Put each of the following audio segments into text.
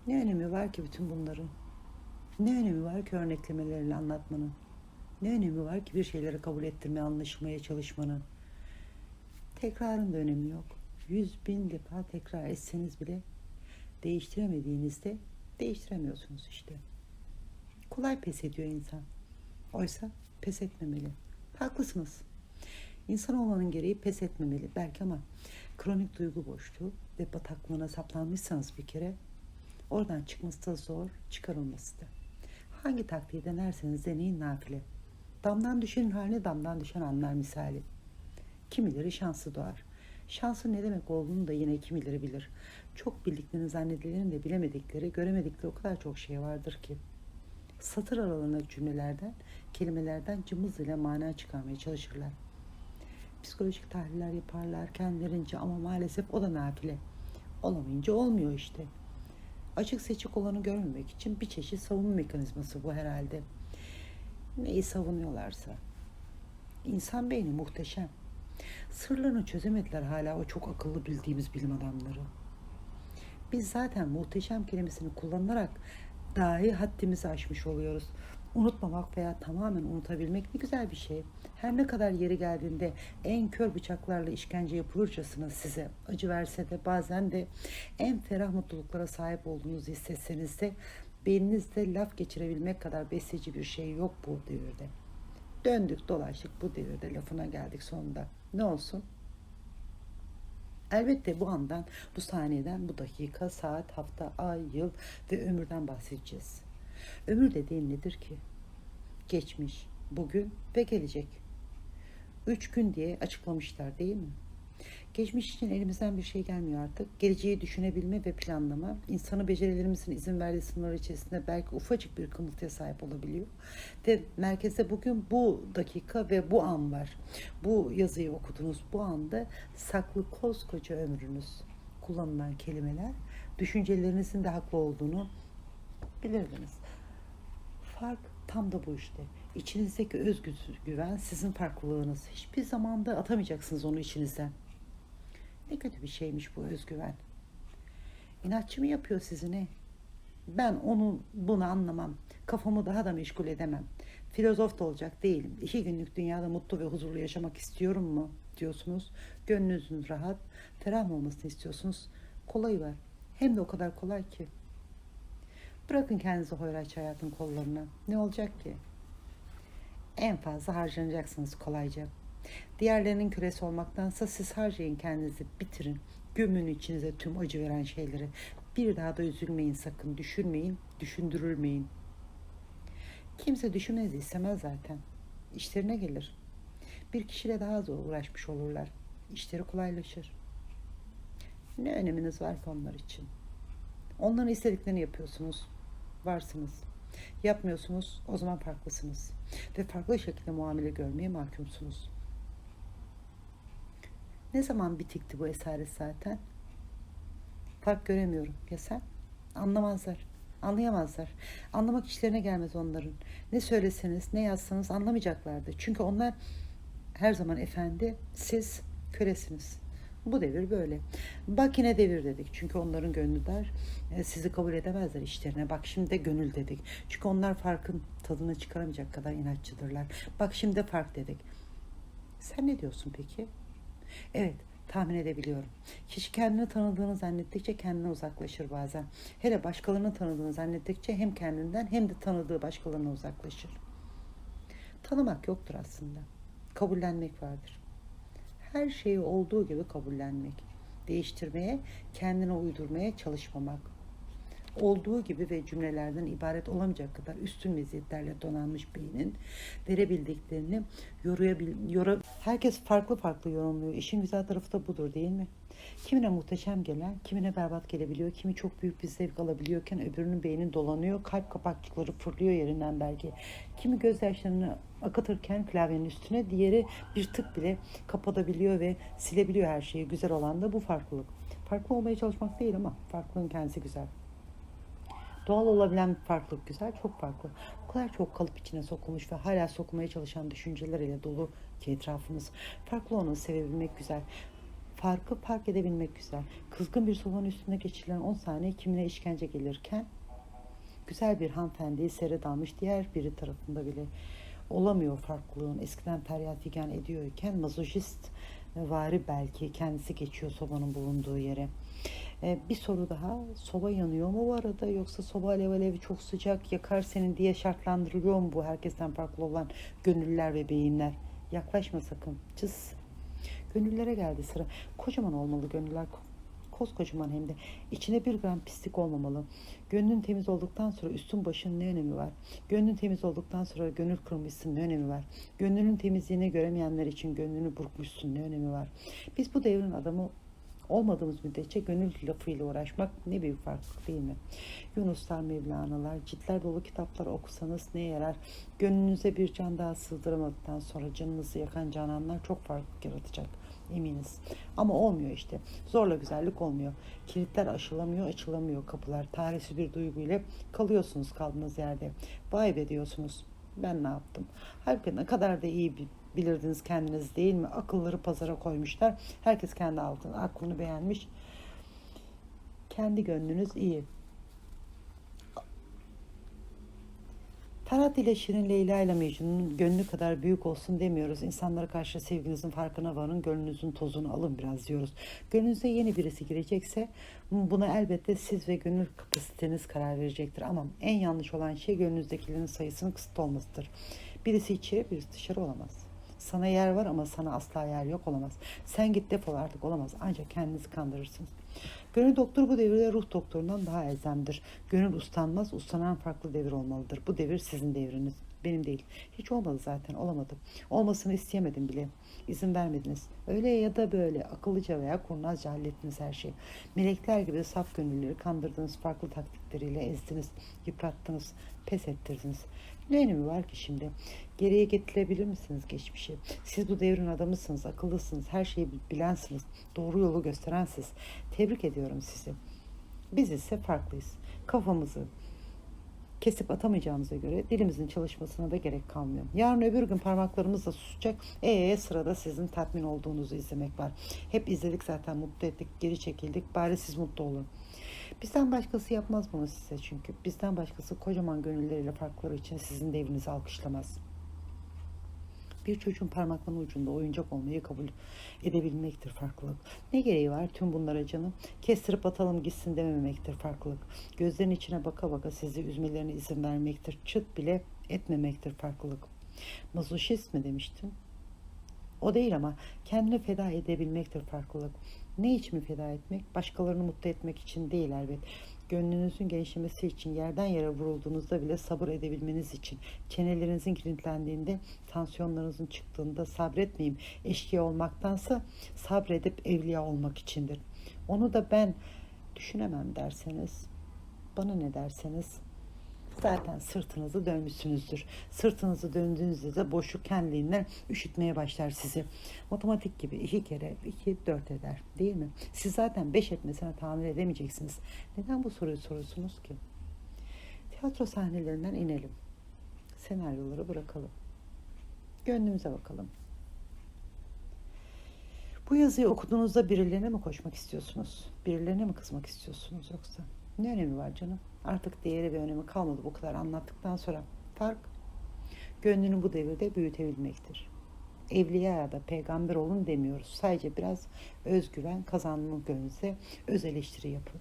Ne önemi var ki bütün bunların? Ne önemi var ki örneklemeleriyle anlatmanın? Ne önemi var ki bir şeyleri kabul ettirmeye, anlaşmaya çalışmanın? Tekrarın da önemi yok. 100.000 defa tekrar etseniz bile değiştiremediğinizde değiştiremiyorsunuz işte. Kolay pes ediyor insan. Oysa pes etmemeli. Haklısınız. İnsan olmanın gereği pes etmemeli belki ama kronik duygu boşluğu ve bataklığına saplanmışsanız bir kere oradan çıkması da zor, çıkarılması da. Hangi taktiği denerseniz deneyin nafile. Damdan düşenin haline damdan düşen anlar misali. Kimileri şanslı doğar. Şansın ne demek olduğunu da yine kimileri bilir. Çok bildiklerini zannedilerin de bilemedikleri, göremedikleri o kadar çok şey vardır ki. Satır aralarındaki cümlelerden, kelimelerden cımbız ile mana çıkarmaya çalışırlar. Psikolojik tahliller yaparlar kendilerince ama maalesef o da nafile. Olamayınca olmuyor işte. Açık seçik olanı görmemek için bir çeşit savunma mekanizması bu herhalde. Neyi savunuyorlarsa. İnsan beyni muhteşem. Sırlarını çözemediler hala o çok akıllı bildiğimiz bilim adamları. Biz zaten muhteşem kelimesini kullanarak dahi haddimizi aşmış oluyoruz. Unutmamak veya tamamen unutabilmek ne güzel bir şey. Her ne kadar yeri geldiğinde en kör bıçaklarla işkence yapılırcasına size acı verse de bazen de en ferah mutluluklara sahip olduğunuzu hissetseniz de beyninizde laf geçirebilmek kadar besleyici bir şey yok bu devirde. Döndük dolaştık bu devirde lafına geldik sonunda. Ne olsun? Elbette bu andan, bu saniyeden, bu dakika, saat, hafta, ay, yıl ve ömürden bahsedeceğiz. Ömür dediğin nedir ki? Geçmiş, bugün ve gelecek. 3 gün diye açıklamışlar değil mi? Geçmiş için elimizden bir şey gelmiyor artık. Geleceği düşünebilme ve planlama, insanı becerilerimizin izin verdiği sınırlar içerisinde belki ufacık bir kımıltıya sahip olabiliyor. Ve merkezde bugün bu dakika ve bu an var. Bu yazıyı okudunuz. Bu anda saklı koskoca ömrünüz. Kullanılan kelimeler, düşüncelerinizin de haklı olduğunu bilirdiniz. Fark tam da bu işte. İçinizdeki özgüven sizin farklılığınız. Hiçbir zamanda atamayacaksınız onu içinizden. Ne kötü bir şeymiş bu özgüven. İnatçı mı yapıyor sizi ne? Ben onu bunu anlamam. Kafamı daha da meşgul edemem. Filozof da olacak değilim. 2 günlük dünyada mutlu ve huzurlu yaşamak istiyorum mu diyorsunuz. Gönlünüzün rahat, ferah olmasını istiyorsunuz. Kolayı var. Hem de o kadar kolay ki. Bırakın kendinizi hoyraç hayatın kollarına. Ne olacak ki? En fazla harcanacaksınız kolayca. Diğerlerinin kölesi olmaktansa siz harcayın kendinizi, bitirin. Gömün içinize tüm acı veren şeyleri. Bir daha da üzülmeyin sakın, düşünmeyin, düşündürülmeyin. Kimse düşünmez istemez zaten. İşlerine gelir. Bir kişiyle daha az uğraşmış olurlar. İşleri kolaylaşır. Ne öneminiz var ki onlar için? Onların istediklerini yapıyorsunuz. Varsınız. Yapmıyorsunuz, o zaman farklısınız. Ve farklı şekilde muamele görmeye mahkumsunuz. Ne zaman bitikti bu esaret zaten? Fark göremiyorum. Ya sen? Anlamazlar. Anlayamazlar. Anlamak işlerine gelmez onların. Ne söyleseniz, ne yazsanız anlamayacaklardı. Çünkü onlar her zaman efendi, siz kölesiniz. Bu devir böyle. Bak yine devir dedik. Çünkü onların gönlü dar. Sizi kabul edemezler işlerine. Bak şimdi de gönül dedik. Çünkü onlar farkın tadını çıkaramayacak kadar inatçıdırlar. Bak şimdi de fark dedik. Sen ne diyorsun peki? Evet, tahmin edebiliyorum. Kişi kendini tanıdığını zannettikçe kendinden uzaklaşır bazen. Hele başkalarını tanıdığını zannettikçe hem kendinden hem de tanıdığı başkalarına uzaklaşır. Tanımak yoktur aslında. Kabullenmek vardır. Her şeyi olduğu gibi kabullenmek. Değiştirmeye, kendine uydurmaya çalışmamak. Olduğu gibi ve cümlelerden ibaret olamayacak kadar üstün meziyetlerle donanmış beynin verebildiklerini herkes farklı farklı yorumluyor. İşin güzel tarafı da budur değil mi? Kimine muhteşem gelen, kimine berbat gelebiliyor, kimi çok büyük bir zevk alabiliyorken öbürünün beyni dolanıyor, kalp kapakçıkları fırlıyor yerinden belki. Kimi gözyaşlarını akıtırken klavyenin üstüne, diğeri bir tık bile kapatabiliyor ve silebiliyor her şeyi. Güzel olan da bu farklılık. Farklı olmaya çalışmak değil ama farklılığın kendisi güzel. Doğal olabilen bir farklılık güzel, çok farklı. O kadar çok kalıp içine sokulmuş ve hala sokulmaya çalışan düşünceler ile dolu ki etrafımız. Farklı olanı sevebilmek güzel. Farkı fark edebilmek güzel. Kızgın bir sobanın üstünde geçirilen 10 saniye kimine işkence gelirken, güzel bir hanımefendiyi sere dalmış diğer biri tarafında bile olamıyor farklılığın. Eskiden feryat figan ediyorken mazoşist vari belki kendisi geçiyor sobanın bulunduğu yere. Bir soru daha. Soba yanıyor mu bu arada, yoksa soba alevi çok sıcak yakar senin diye şartlandırılıyor mu bu herkesten farklı olan gönüllüler ve beyinler? Yaklaşma sakın. Cız. Gönüllere geldi sıra. Kocaman olmalı gönüller. Koskocaman hem de. İçine bir gram pislik olmamalı. Gönlün temiz olduktan sonra üstün başın ne önemi var? Gönlün temiz olduktan sonra gönül kırmışsın, ne önemi var? Gönlünün temizliğini göremeyenler için gönlünü burkmuşsun, ne önemi var? Biz bu devrin adamı olmadığımız müddetçe gönül lafıyla uğraşmak ne büyük farklılık, değil mi? Yunuslar, Mevlana'lar, ciltler dolu kitaplar okusanız ne yarar? Gönlünüze bir can daha sığdıramadıktan sonra canınızı yakan cananlar çok farklı yaratacak, eminiz. Ama olmuyor işte. Zorla güzellik olmuyor. Kilitler aşılamıyor, açılamıyor kapılar. Tarihsiz bir duyguyla kalıyorsunuz kaldığınız yerde. Vay be diyorsunuz. Ben ne yaptım? Halbuki ne kadar da iyi bilirdiniz kendiniz, değil mi? Akılları pazara koymuşlar. Herkes kendi aklını beğenmiş. Kendi gönlünüz iyi. Ferhat ile Şirin, Leyla ile Mecnun'un gönlü kadar büyük olsun demiyoruz. İnsanlara karşı sevginizin farkına varın, gönlünüzün tozunu alın biraz diyoruz. Gönlünüze yeni birisi girecekse buna elbette siz ve gönül kapasiteniz karar verecektir. Ama en yanlış olan şey gönlünüzdekilerin sayısının kısıtlı olmasıdır. Birisi içeri, birisi dışarı olamaz. Sana yer var ama sana asla yer yok, olamaz. Sen git defol artık, olamaz. Ancak kendinizi kandırırsınız. Gönül doktoru bu devirde ruh doktorundan daha elzemdir. Gönül uslanmaz, ustanan farklı devir olmalıdır. Bu devir sizin devriniz, benim değil. Hiç olmadı zaten, olamadı. Olmasını isteyemedim bile. İzin vermediniz. Öyle ya da böyle akıllıca veya kurnazca hallettiniz her şeyi. Melekler gibi saf gönülleri kandırdınız, farklı taktikleriyle ezdiniz, yıprattınız, pes ettirdiniz. Ne önemi var ki şimdi? Geriye getirebilir misiniz geçmişi? Siz bu devrin adamısınız, akıllısınız, her şeyi bilensiniz, doğru yolu gösterensiniz. Tebrik ediyorum sizi. Biz ise farklıyız. Kafamızı kesip atamayacağımıza göre dilimizin çalışmasına da gerek kalmıyor. Yarın öbür gün parmaklarımız da susacak. Sırada sizin tatmin olduğunuzu izlemek var. Hep izledik zaten, mutlu ettik, geri çekildik. Bari siz mutlu olun. Bizden başkası yapmaz bunu size çünkü. Bizden başkası kocaman gönülleriyle farkları için sizin devrinizi alkışlamaz. Bir çocuğun parmaklarının ucunda oyuncak olmayı kabul edebilmektir farklılık. Ne gereği var tüm bunlara canım? Kestirip atalım gitsin dememektir farklılık. Gözlerin içine baka baka sizi üzmelerine izin vermektir. Çıt bile etmemektir farklılık. Mazoşist mi demiştin? O değil ama kendini feda edebilmektir farklılık. Ne için mi feda etmek? Başkalarını mutlu etmek için değil elbet. Gönlünüzün genişlemesi için, yerden yere vurulduğunuzda bile sabır edebilmeniz için, çenelerinizin kilitlendiğinde, tansiyonlarınızın çıktığında sabretmeyeyim eşkıya olmaktansa sabredip evliya olmak içindir. Onu da ben düşünemem derseniz, bana ne derseniz, zaten sırtınızı dönmüşsünüzdür. Sırtınızı döndüğünüzde de boşluk kendiliğinden üşütmeye başlar sizi. Matematik gibi 2 kere 2 4 eder, değil mi? Siz zaten 5 etmesine tahammül edemeyeceksiniz. Neden bu soruyu soruyorsunuz ki? Tiyatro sahnelerinden inelim. Senaryoları bırakalım. Gönlümüze bakalım. Bu yazıyı okuduğunuzda birilerine mi koşmak istiyorsunuz? Birilerine mi kızmak istiyorsunuz yoksa? Ne önemi var canım? Artık değeri ve önemi kalmadı bu kadar anlattıktan sonra. Fark, gönlünü bu devirde büyütebilmektir. Evliya ya da peygamber olun demiyoruz. Sadece biraz özgüven kazanma gönlünüze öz eleştiri yapın.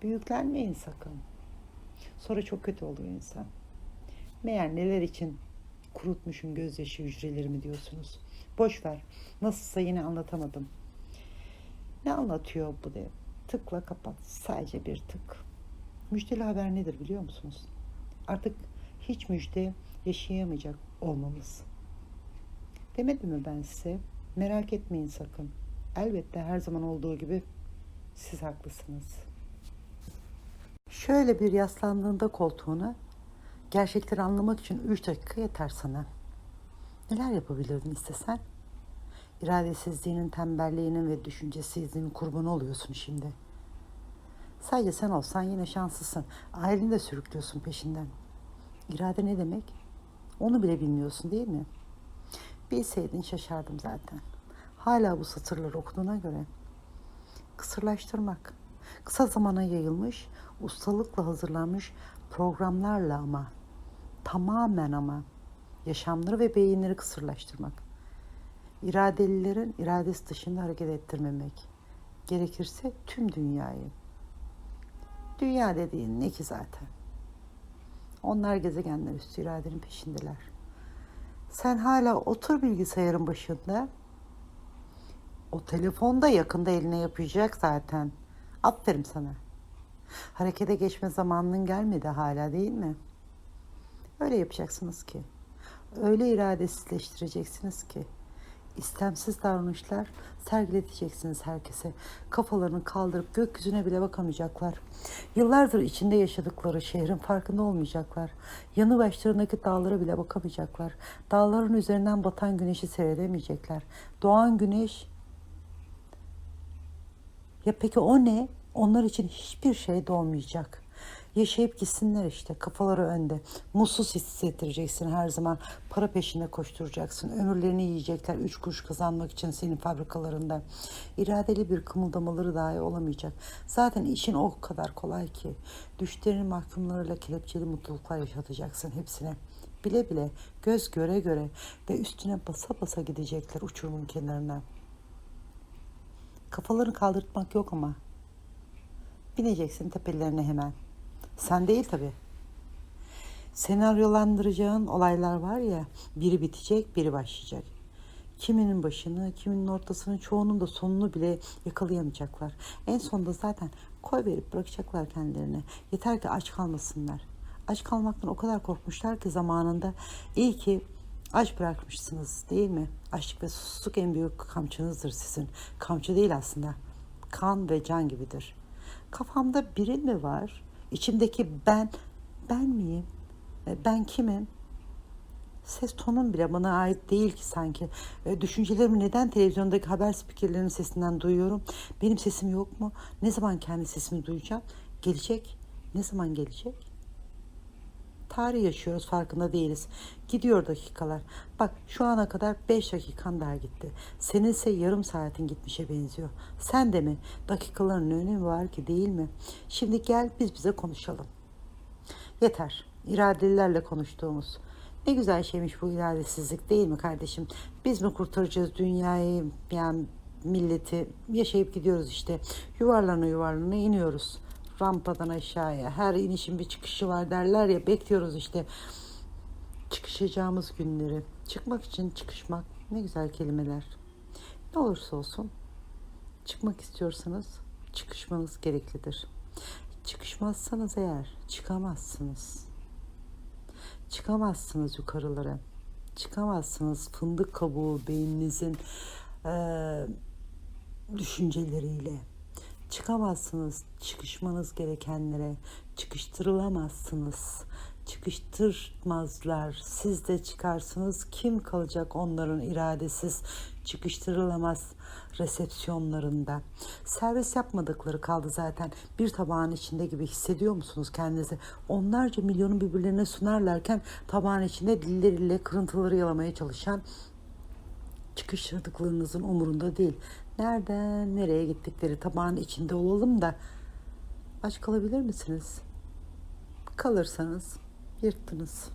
Büyüklenmeyin sakın. Sonra çok kötü oluyor insan. Meğer neler için kurutmuşum gözyaşı hücrelerimi diyorsunuz. Boş ver. Nasılsa yine anlatamadım. Ne anlatıyor bu de? Tıkla kapat. Sadece bir tık. Müjdeli haber nedir biliyor musunuz? Artık hiç müjde yaşayamayacak olmamız. Demedim mi ben size? Merak etmeyin sakın. Elbette her zaman olduğu gibi siz haklısınız. Şöyle bir yaslandığında koltuğuna, gerçekleri anlamak için 3 dakika yeter sana. Neler yapabilirdin istesen? İradesizliğinin, tembelliğinin ve düşüncesizliğinin kurbanı oluyorsun şimdi. Sadece sen olsan yine şanslısın. Aileni de sürüklüyorsun peşinden. İrade ne demek? Onu bile bilmiyorsun değil mi? Bilseydin şaşardım zaten. Hala bu satırları okuduğuna göre kısırlaştırmak, kısa zamana yayılmış, ustalıkla hazırlanmış programlarla ama, tamamen ama, yaşamları ve beyinleri kısırlaştırmak. İradelilerin iradesi dışında hareket ettirmemek. Gerekirse tüm dünyayı. Dünya dediğin ne ki zaten? Onlar gezegenler üstü iradenin peşindeler. Sen hala otur bilgisayarın başında. O telefon da yakında eline yapacak zaten. Aferin sana. Harekete geçme zamanının gelmedi hala, değil mi? Öyle yapacaksınız ki. Öyle iradesizleştireceksiniz ki. İstemsiz davranışlar sergileteceksiniz herkese. Kafalarını kaldırıp gökyüzüne bile bakamayacaklar. Yıllardır içinde yaşadıkları şehrin farkında olmayacaklar. Yanı başlarındaki dağlara bile bakamayacaklar. Dağların üzerinden batan güneşi seyredemeyecekler. Doğan güneş, ya peki o ne? Onlar için hiçbir şey doğmayacak. Yaşayıp gitsinler işte, kafaları önde. Mutsuz hissettireceksin her zaman. Para peşinde koşturacaksın. Ömürlerini yiyecekler 3 kuruş kazanmak için senin fabrikalarında. İradeli bir kımıldamaları dahi olamayacak. Zaten işin o kadar kolay ki. Düşlerin mahkumlarıyla kelepçeli mutluluklar yaşatacaksın hepsine. Bile bile, göz göre göre ve üstüne basa basa gidecekler uçurumun kenarına. Kafalarını kaldırtmak yok ama. Bineceksin tepelerine hemen. Sen değil tabii. Senaryolandıracağın olaylar var ya, biri bitecek, biri başlayacak. Kiminin başını, kiminin ortasını, çoğunun da sonunu bile yakalayamayacaklar. En sonunda zaten koy verip bırakacaklar kendilerine. Yeter ki aç kalmasınlar. Aç kalmaktan o kadar korkmuşlar ki zamanında. İyi ki aç bırakmışsınız, değil mi? Açlık ve susuzluk en büyük kamçınızdır sizin. Kamçı değil aslında. Kan ve can gibidir. Kafamda biri mi var? İçimdeki ben miyim? Ben kimim? Ses tonum bile bana ait değil ki sanki. Düşüncelerimi neden televizyondaki haber spikerlerinin sesinden duyuyorum? Benim sesim yok mu? Ne zaman kendi sesimi duyacağım? Gelecek. Ne zaman gelecek? Tarih yaşıyoruz, farkında değiliz. Gidiyor dakikalar. Bak şu ana kadar 5 dakikan daha gitti. Senin ise yarım saatin gitmişe benziyor. Sen de mi? Dakikaların ne önemi var ki, değil mi? Şimdi gel biz bize konuşalım. Yeter. İradelilerle konuştuğumuz. Ne güzel şeymiş bu iradesizlik, değil mi kardeşim? Biz mi kurtaracağız dünyayı, yani milleti? Yaşayıp gidiyoruz işte. Yuvarlana yuvarlana iniyoruz. Rampadan aşağıya. Her inişin bir çıkışı var derler ya, bekliyoruz işte. Çıkışacağımız günleri. Çıkmak için çıkışmak, ne güzel kelimeler. Ne olursa olsun çıkmak istiyorsanız çıkışmanız gereklidir. Çıkışmazsanız eğer çıkamazsınız. Çıkamazsınız yukarılara. Çıkamazsınız fındık kabuğu beyninizin düşünceleriyle. Çıkamazsınız çıkışmanız gerekenlere. Çıkıştırılamazsınız. Çıkıştırmazlar. Siz de çıkarsınız. Kim kalacak onların iradesiz, çıkıştırılamaz resepsiyonlarında? Servis yapmadıkları kaldı zaten. Bir tabağın içinde gibi hissediyor musunuz kendinizi? Onlarca milyonu birbirlerine sunarlarken tabağın içinde dilleriyle kırıntıları yalamaya çalışan, çıkıştırdıklarınızın umurunda değil. Nereden nereye gittikleri tabağın içinde olalım da aç kalabilir misiniz? Kalırsanız yırttınız.